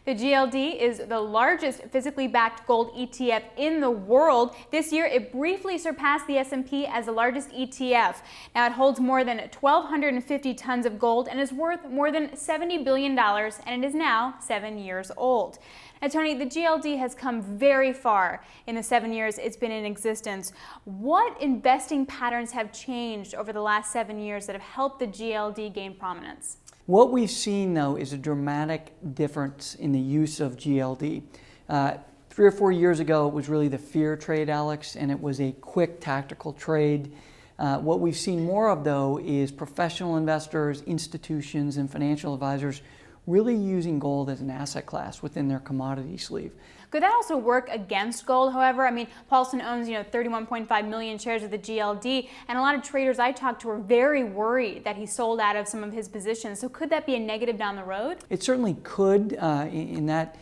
The GLD is the largest physically backed gold ETF in the world. This year, it briefly surpassed the S&P as the largest ETF. Now, it holds more than 1,250 tons of gold and is worth more than $70 billion, and it is now 7 years old. Now, Tony, the GLD has come very far in the 7 years it's been in existence. What investing patterns have changed over the last 7 years that have helped the GLD gain prominence? What we've seen, though, is a dramatic difference in the use of GLD. 3 or 4 years ago, it was really the fear trade, Alex, and it was a quick tactical trade. What we've seen more of, though, is professional investors, institutions, and financial advisors really using gold as an asset class within their commodity sleeve. Could that also work against gold, however? I mean, Paulson owns 31.5 million shares of the GLD, and a lot of traders I talked to are very worried that he sold out of some of his positions. So could that be a negative down the road? It certainly could in that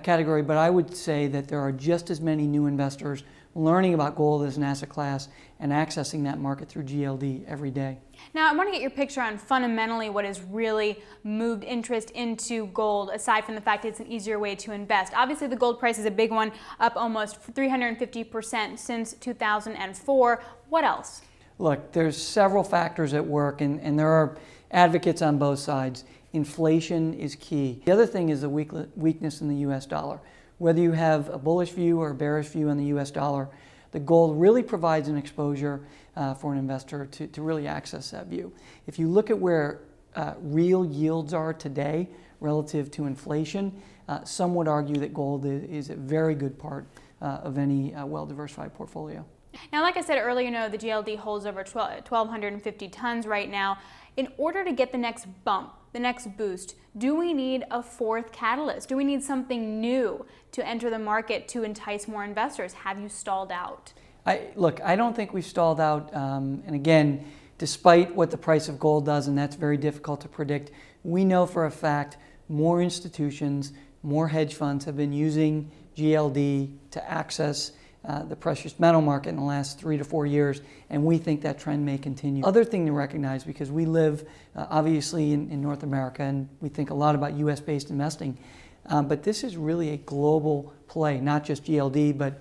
category, but I would say that there are just as many new investors learning about gold as an asset class and accessing that market through GLD every day. Now, I want to get your picture on fundamentally what has really moved interest into gold, aside from the fact it's an easier way to invest. Obviously, the gold price is a big one, up almost 350% since 2004. What else? Look, there's several factors at work, and there are advocates on both sides. Inflation is key. The other thing is the weakness in the US dollar. Whether you have a bullish view or a bearish view on the US dollar, the gold really provides an exposure for an investor to really access that view. If you look at where real yields are today relative to inflation, some would argue that gold is a very good part of any well-diversified portfolio. Now, like I said earlier, the GLD holds over 1,250 tons right now. In order to get the next bump, the next boost, do we need a fourth catalyst? Do we need something new to enter the market to entice more investors? Have you stalled out? Look, I don't think we've stalled out. And again, despite what the price of gold does, and that's very difficult to predict, we know for a fact more institutions, more hedge funds have been using GLD to access the precious metal market in the last 3 to 4 years, and we think that trend may continue. Other thing to recognize, because we live obviously in North America, and we think a lot about US-based investing, but this is really a global play, not just GLD, but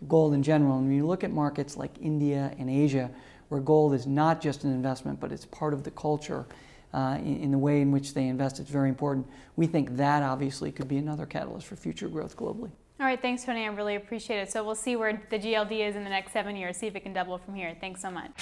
gold in general. And when you look at markets like India and Asia, where gold is not just an investment, but it's part of the culture in the way in which they invest, it's very important. We think that obviously could be another catalyst for future growth globally. All right, thanks, Tony. I really appreciate it. So we'll see where the GLD is in the next 7 years, see if it can double from here. Thanks so much.